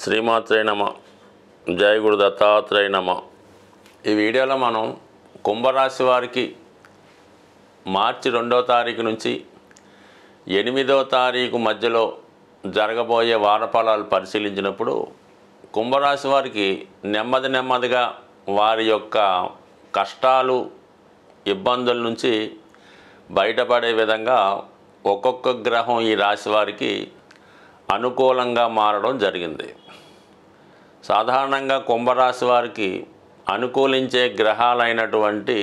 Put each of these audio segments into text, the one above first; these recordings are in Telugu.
శ్రీమాత్రే నమ. జయ గురు దత్తాత్రేయ నమ. ఈ వీడియోలో మనం కుంభరాశి వారికి మార్చి 2వ తారీఖు నుంచి 8వ తారీఖు మధ్యలో జరగబోయే వారఫలాలు పరిశీలించినప్పుడు కుంభరాశి వారికి నెమ్మదిగా వారి యొక్క కష్టాలు ఇబ్బందుల నుంచి బయటపడే విధంగా ఒక్కొక్క గ్రహం ఈ రాశి వారికి అనుకూలంగా మారడం జరిగింది. సాధారణంగా కుంభరాశి వారికి అనుకూలించే గ్రహాలైనటువంటి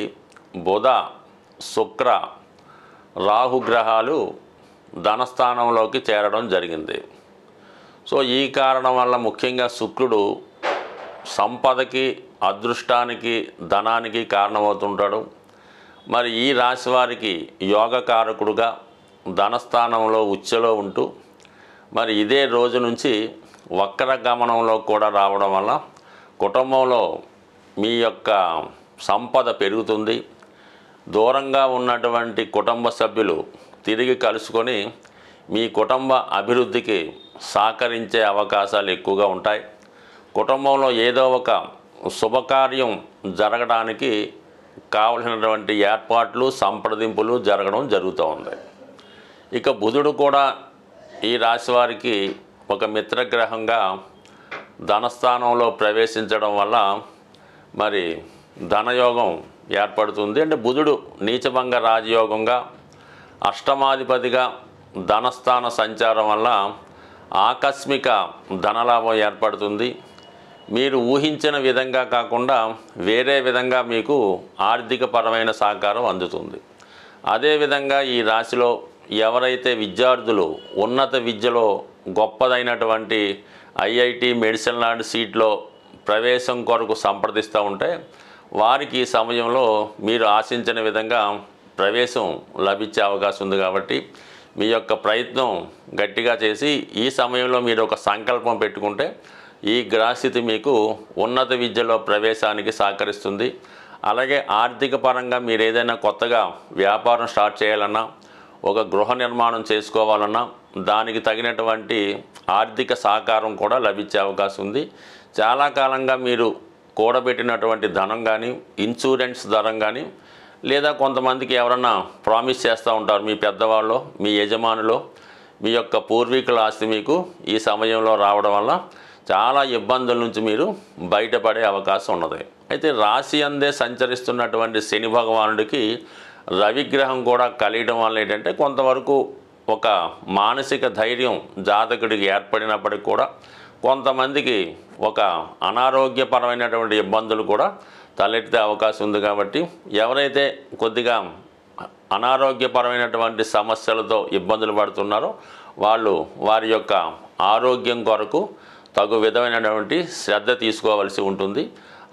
బుధ, శుక్ర, రాహు గ్రహాలు ధనస్థానంలోకి చేరడం జరిగింది. సో ఈ కారణం వల్ల ముఖ్యంగా శుక్రుడు సంపదకి, అదృష్టానికి, ధనానికి కారణమవుతుంటాడు. మరి ఈ రాశి వారికి యోగకారకుడుగా ధనస్థానంలో ఉచ్చలో ఉంటూ మరి ఇదే రోజు నుంచి వక్ర గమనంలో కూడా రావడం వల్ల కుటుంబంలో మీ యొక్క సంపద పెరుగుతుంది. దూరంగా ఉన్నటువంటి కుటుంబ సభ్యులు తిరిగి కలుసుకొని మీ కుటుంబ అభివృద్ధికి సహకరించే అవకాశాలు ఎక్కువగా ఉంటాయి. కుటుంబంలో ఏదో ఒక శుభకార్యం జరగడానికి కావలసినటువంటి ఏర్పాట్లు, సంప్రదింపులు జరగడం జరుగుతూ ఉంది. ఇక బుధుడు కూడా ఈ రాశి వారికి ఒక మిత్రగ్రహంగా ధనస్థానంలో ప్రవేశించడం వల్ల మరి ధనయోగం ఏర్పడుతుంది. అంటే బుధుడు నీచభంగ రాజయోగంగా అష్టమాధిపతిగా ధనస్థాన సంచారం వల్ల ఆకస్మిక ధనలాభం ఏర్పడుతుంది. మీరు ఊహించిన విధంగా కాకుండా వేరే విధంగా మీకు ఆర్థికపరమైన సహకారం అందుతుంది. అదేవిధంగా ఈ రాశిలో ఎవరైతే విద్యార్థులు ఉన్నత విద్యలో గొప్పదైనటువంటి ఐఐటి, మెడిసిన్ లాంటి సీట్లో ప్రవేశం కొరకు సంప్రదిస్తూ ఉంటే వారికి ఈ సమయంలో మీరు ఆశించిన విధంగా ప్రవేశం లభించే అవకాశం ఉంది. కాబట్టి మీ యొక్క ప్రయత్నం గట్టిగా చేసి ఈ సమయంలో మీరు ఒక సంకల్పం పెట్టుకుంటే ఈ గ్రహస్థితి మీకు ఉన్నత విద్యలో ప్రవేశానికి సహకరిస్తుంది. అలాగే ఆర్థిక పరంగా మీరు ఏదైనా కొత్తగా వ్యాపారం స్టార్ట్ చేయాలన్నా, ఒక గృహ నిర్మాణం చేసుకోవాలన్నా దానికి తగినటువంటి ఆర్థిక సహకారం కూడా లభించే అవకాశం ఉంది. చాలా కాలంగా మీరు కూడబెట్టినటువంటి ధనం కానీ, ఇన్సూరెన్స్ ధనం కానీ, లేదా కొంతమందికి ఎవరన్నా ప్రామిస్ చేస్తూ ఉంటారు మీ పెద్దవాళ్ళు, మీ యజమానులు, మీ యొక్క పూర్వీకుల ఆస్తి మీకు ఈ సమయంలో రావడం వల్ల చాలా ఇబ్బందుల నుంచి మీరు బయటపడే అవకాశం ఉన్నది. అయితే రాశి అందే సంచరిస్తున్నటువంటి శని భగవానుడికి రవిగ్రహం కూడా కలియడం వల్ల ఏంటంటే కొంతవరకు ఒక మానసిక ధైర్యం జాతకుడికి ఏర్పడినప్పటికీ కూడా కొంతమందికి ఒక అనారోగ్యపరమైనటువంటి ఇబ్బందులు కూడా తలెత్తే అవకాశం ఉంది. కాబట్టి ఎవరైతే కొద్దిగా అనారోగ్యపరమైనటువంటి సమస్యలతో ఇబ్బందులు పడుతున్నారో వాళ్ళు వారి యొక్క ఆరోగ్యం కొరకు తగు విధమైనటువంటి శ్రద్ధ తీసుకోవాల్సి ఉంటుంది.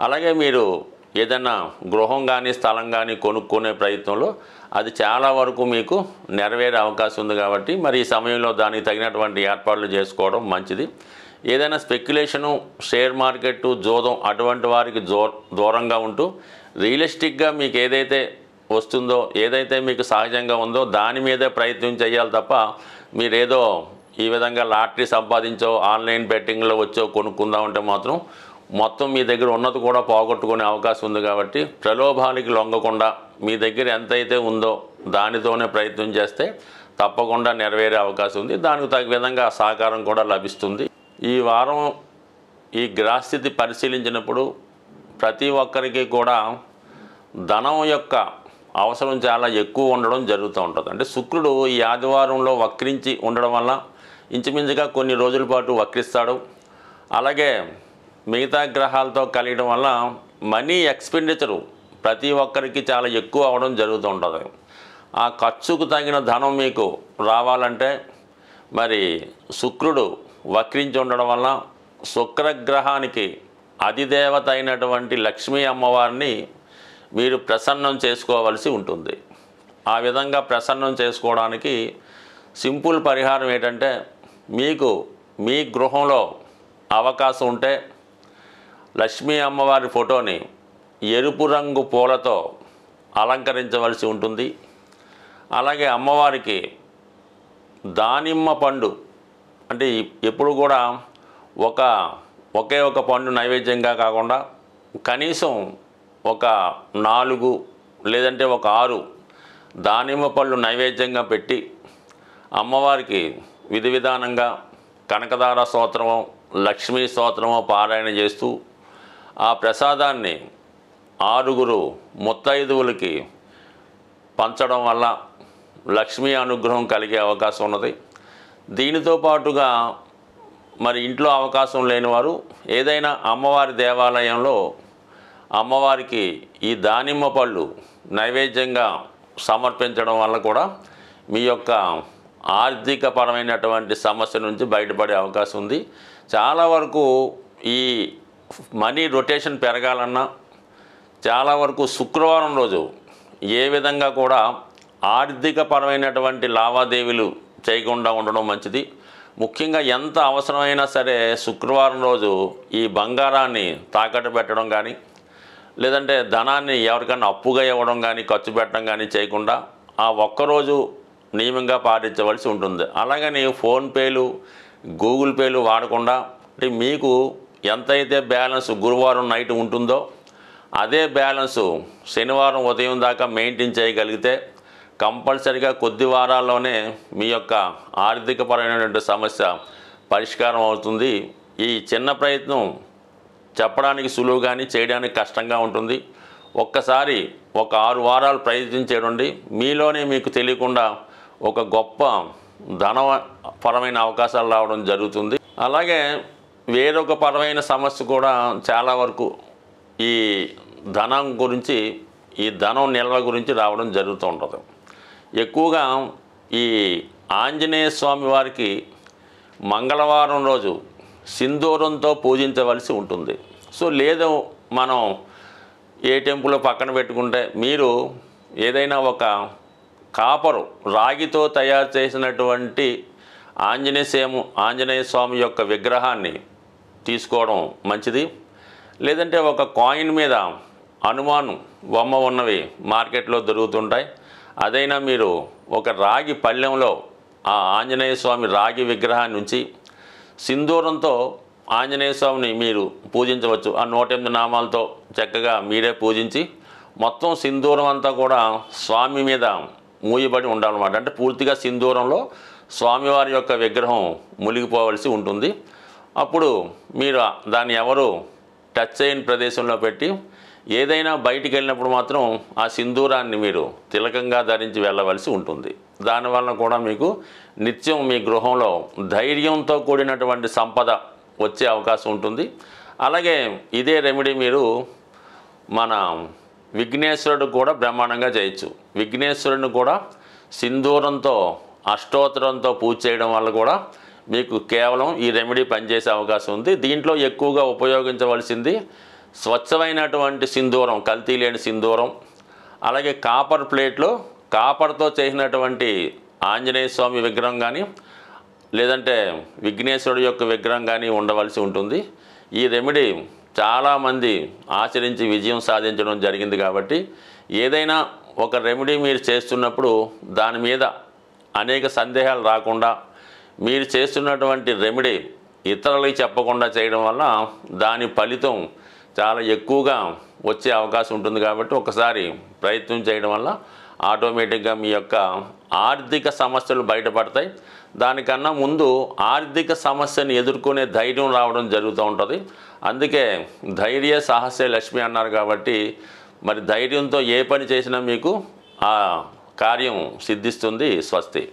అలాగే మీరు ఏదైనా గృహం కానీ, స్థలం కానీ కొనుక్కునే ప్రయత్నంలో అది చాలా వరకు మీకు నెరవేరే అవకాశం ఉంది. కాబట్టి మరి ఈ సమయంలో దానికి తగినటువంటి ఏర్పాట్లు చేసుకోవడం మంచిది. ఏదైనా స్పెక్యులేషను, షేర్ మార్కెట్టు, జోదం అటువంటి వారికి దూరంగా ఉంటూ రియలిస్టిక్గా మీకు ఏదైతే వస్తుందో, ఏదైతే మీకు సహజంగా ఉందో దాని మీదే ప్రయత్నం చేయాలి తప్ప మీరేదో ఈ విధంగా లాటరీ సంపాదించో, ఆన్లైన్ బెట్టింగ్లో వచ్చో కొనుక్కుందామంటే మాత్రం మొత్తం మీ దగ్గర ఉన్నది కూడా పోగొట్టుకునే అవకాశం ఉంది. కాబట్టి ప్రలోభాలకి లొంగకుండా మీ దగ్గర ఎంతైతే ఉందో దానితోనే ప్రయత్నం చేస్తే తప్పకుండా నెరవేరే అవకాశం ఉంది. దానికి తగ్గ విధంగా సహకారం కూడా లభిస్తుంది. ఈ వారం ఈ గ్రహస్థితి పరిశీలించినప్పుడు ప్రతి ఒక్కరికి కూడా ధనం యొక్క అవసరం చాలా ఎక్కువ ఉండడం జరుగుతూ ఉంటుంది. అంటే శుక్రుడు ఈ ఆదివారంలో వక్రించి ఉండడం వల్ల ఇంచుమించుగా కొన్ని రోజుల పాటు వక్రిస్తాడు. అలాగే మిగతా గ్రహాలతో కలియడం వల్ల మనీ ఎక్స్పెండిచరు ప్రతి ఒక్కరికి చాలా ఎక్కువ అవడం జరుగుతూ ఉంటుంది. ఆ ఖర్చుకు తగిన ధనం మీకు రావాలంటే మరి శుక్రుడు వక్రించి ఉండడం వల్ల శుక్రగ్రహానికి అధిదేవత అయినటువంటి లక్ష్మీ అమ్మవారిని మీరు ప్రసన్నం చేసుకోవాల్సి ఉంటుంది. ఆ విధంగా ప్రసన్నం చేసుకోవడానికి సింపుల్ పరిహారం ఏంటంటే మీకు మీ గృహంలో అవకాశం ఉంటే లక్ష్మీ అమ్మవారి ఫోటోని ఎరుపు రంగు పూలతో అలంకరించవలసి ఉంటుంది. అలాగే అమ్మవారికి దానిమ్మ పండు అంటే ఎప్పుడు కూడా ఒక ఒకే ఒక పండు నైవేద్యంగా కాకుండా కనీసం ఒక 4 లేదంటే ఒక 6 దానిమ్మ పళ్ళు నైవేద్యంగా పెట్టి అమ్మవారికి విధి విధానంగా కనకదార స్తోత్రమో లక్ష్మీ స్తోత్రమో పారాయణ చేస్తూ ఆ ప్రసాదాన్ని 6 ముత్తైదువులకి పంచడం వల్ల లక్ష్మీ అనుగ్రహం కలిగే అవకాశం ఉన్నది. దీనితో పాటుగా మరి ఇంట్లో అవకాశం లేని వారు ఏదైనా అమ్మవారి దేవాలయంలో అమ్మవారికి ఈ దానిమ్మ పళ్ళు నైవేద్యంగా సమర్పించడం వల్ల కూడా మీ యొక్క ఆర్థికపరమైనటువంటి సమస్య నుంచి బయటపడే అవకాశం ఉంది. చాలా వరకు ఈ మనీ రొటేషన్ పెరగాలన్నా చాలా వరకు శుక్రవారం రోజు ఏ విధంగా కూడా ఆర్థికపరమైనటువంటి లావాదేవీలు చేయకుండా ఉండడం మంచిది. ముఖ్యంగా ఎంత అవసరమైనా సరే శుక్రవారం రోజు ఈ బంగారాన్ని తాకట్టు పెట్టడం కానీ లేదంటే ధనాన్ని ఎవరికైనా అప్పుగా ఇవ్వడం కానీ ఖర్చు పెట్టడం కానీ చేయకుండా ఆ ఒక్కరోజు నియమంగా పాటించవలసి ఉంటుంది. అలాగని ఫోన్పేలు గూగుల్ పేలు వాడకుండా అంటే మీకు ఎంతైతే బ్యాలెన్స్ గురువారం నైట్ ఉంటుందో అదే బ్యాలెన్సు శనివారం ఉదయం దాకా మెయింటైన్ చేయగలిగితే కంపల్సరిగా కొద్ది వారాల్లోనే మీ యొక్క ఆర్థికపరమైనటువంటి సమస్య పరిష్కారం అవుతుంది. ఈ చిన్న ప్రయత్నం చెప్పడానికి సులువు కానీ చేయడానికి కష్టంగా ఉంటుంది. ఒక్కసారి ఒక 6 వారాలు ప్రయత్నించేయండి. మీలోనే మీకు తెలియకుండా ఒక గొప్ప ధనపరమైన అవకాశాలు రావడం జరుగుతుంది. అలాగే వేరొక పరమైన సమస్య కూడా చాలా వరకు ఈ ధనం గురించి ఈ ధనం నిల్వ గురించి రావడం జరుగుతూ ఉంటుంది. ఎక్కువగా ఈ ఆంజనేయ స్వామి వారికి మంగళవారం రోజు సింధూరంతో పూజించవలసి ఉంటుంది. సో లేదు మనం ఏ టెంపుల్ పక్కన పెట్టుకుంటే మీరు ఏదైనా ఒక కాపరు రాగితో తయారు చేసినటువంటి ఆంజనేయ స్వామి యొక్క విగ్రహాన్ని తీసుకోవడం మంచిది. లేదంటే ఒక కాయిన్ మీద హనుమాన్ బొమ్మ ఉన్నవి మార్కెట్లో దొరుకుతుంటాయి. అదైనా మీరు ఒక రాగి పళ్ళెంలో ఆ ఆంజనేయ స్వామి రాగి విగ్రహాన్ని ఉంచి సింధూరంతో ఆంజనేయ స్వామిని మీరు పూజించవచ్చు. ఆ 108 నామాలతో చక్కగా మీరే పూజించి మొత్తం సింధూరం అంతా కూడా స్వామి మీద మూయబడి ఉండాలన్నమాట. అంటే పూర్తిగా సింధూరంలో స్వామివారి యొక్క విగ్రహం మునిగిపోవలసి ఉంటుంది. అప్పుడు మీరు దాన్ని ఎవరు టచ్ చేయని ప్రదేశంలో పెట్టి ఏదైనా బయటికి వెళ్ళినప్పుడు మాత్రం ఆ సింధూరాన్ని మీరు తిలకంగా ధరించి వెళ్ళవలసి ఉంటుంది. దానివల్ల కూడా మీకు నిత్యం మీ గృహంలో ధైర్యంతో కూడినటువంటి సంపద వచ్చే అవకాశం ఉంటుంది. అలాగే ఇదే రెమెడీ మీరు మన విఘ్నేశ్వరుడు కూడా బ్రహ్మాండంగా చేయొచ్చు. విఘ్నేశ్వరుడిని కూడా సింధూరంతో అష్టోత్తరంతో పూజ చేయడం వల్ల కూడా మీకు కేవలం ఈ రెమెడీ పనిచేసే అవకాశం ఉంది. దీంట్లో ఎక్కువగా ఉపయోగించవలసింది స్వచ్ఛమైనటువంటి సింధూరం, కల్తీ లేని సింధూరం. అలాగే కాపర్ ప్లేట్లో కాపర్తో చేసినటువంటి ఆంజనేయ స్వామి విగ్రహం కానీ లేదంటే విఘ్నేశ్వరుడు యొక్క విగ్రహం కానీ ఉండవలసి ఉంటుంది. ఈ రెమెడీ చాలామంది ఆచరించి విజయం సాధించడం జరిగింది. కాబట్టి ఏదైనా ఒక రెమెడీ మీరు చేస్తున్నప్పుడు దాని మీద అనేక సందేహాలు రాకుండా మీరు చేస్తున్నటువంటి రెమెడీ ఇతరులకి చెప్పకుండా చేయడం వల్ల దాని ఫలితం చాలా ఎక్కువగా వచ్చే అవకాశం ఉంటుంది. కాబట్టి ఒకసారి ప్రయత్నం చేయడం వల్ల ఆటోమేటిక్గా మీ యొక్క ఆర్థిక సమస్యలు బయటపడతాయి. దానికన్నా ముందు ఆర్థిక సమస్యను ఎదుర్కొనే ధైర్యం రావడం జరుగుతూ ఉంటుంది. అందుకే ధైర్య సాహసే లక్ష్మి అన్నారు. కాబట్టి మరి ధైర్యంతో ఏ పని చేసినా మీకు ఆ కార్యం సిద్ధిస్తుంది. స్వస్తి.